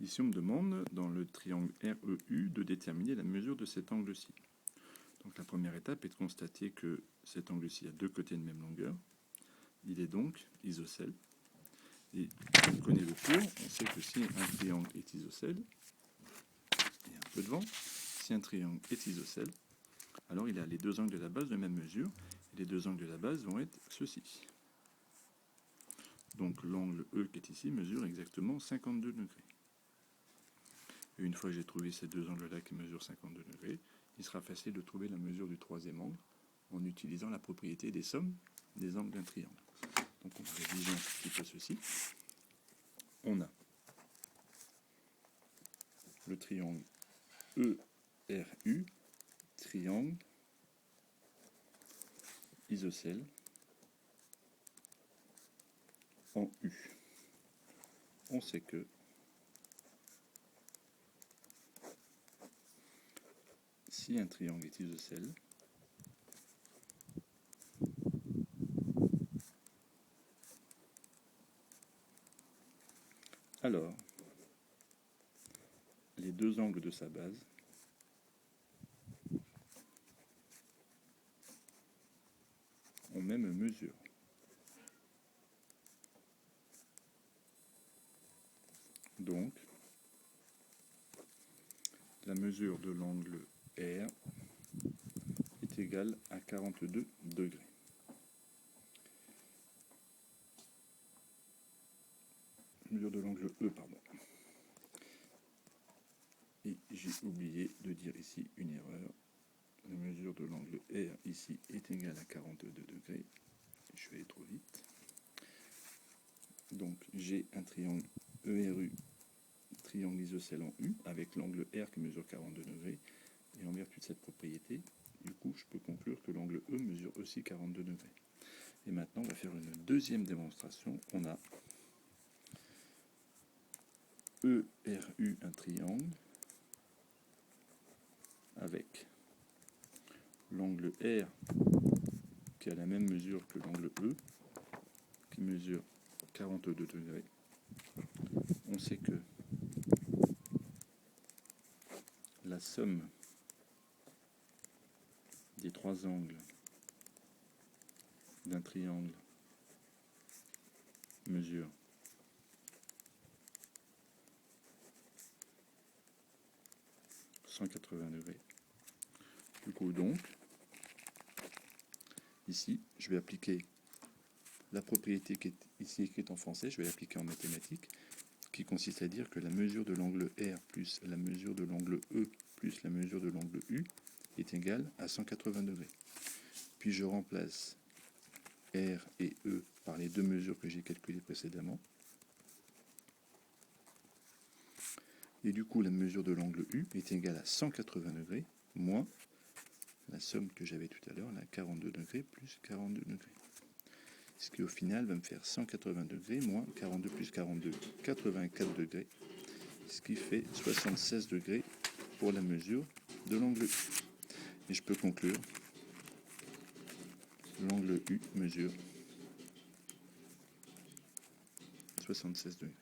Ici, on me demande, dans le triangle REU, de déterminer la mesure de cet angle-ci. Donc la première étape est de constater que cet angle-ci a deux côtés de même longueur. Il est donc isocèle. Et on connaît le cours, on sait que si un triangle est isocèle, et un peu devant, si un triangle est isocèle, alors il a les deux angles de la base de même mesure, et les deux angles de la base vont être ceux-ci. Donc l'angle E qui est ici mesure exactement 52 degrés. Et une fois que j'ai trouvé ces deux angles-là qui mesurent 52 degrés, il sera facile de trouver la mesure du troisième angle en utilisant la propriété des sommes des angles d'un triangle. Donc on va réviser un petit peu ceci. On a le triangle ERU, triangle isocèle en U. On sait que si un triangle est isocèle, alors les deux angles de sa base ont même mesure. Donc, la mesure de l'angle R est égale à 42 degrés. Mesure de l'angle E, pardon. Et j'ai oublié de dire ici une erreur. La mesure de l'angle R ici est égale à 42 degrés. Je vais aller trop vite. Donc j'ai un triangle ERU, triangle isocèle en U, avec l'angle R qui mesure 42 degrés. Et en vertu de cette propriété, du coup, je peux conclure que l'angle E mesure aussi 42 degrés. Et maintenant, on va faire une deuxième démonstration. On a ERU, un triangle, avec l'angle R qui a la même mesure que l'angle E, qui mesure 42 degrés. On sait que la somme des trois angles d'un triangle mesure 180 degrés. Du coup, donc, ici, je vais appliquer la propriété qui est ici écrite en français, je vais l'appliquer en mathématiques, qui consiste à dire que la mesure de l'angle R plus la mesure de l'angle E plus la mesure de l'angle U est égale à 180 degrés. Puis je remplace R et E par les deux mesures que j'ai calculées précédemment. Et du coup, la mesure de l'angle U est égale à 180 degrés moins la somme que j'avais tout à l'heure, la 42 degrés plus 42 degrés. Ce qui au final va me faire 180 degrés moins 42 plus 42, 84 degrés, ce qui fait 76 degrés pour la mesure de l'angle U. Et je peux conclure, l'angle U mesure 76 degrés.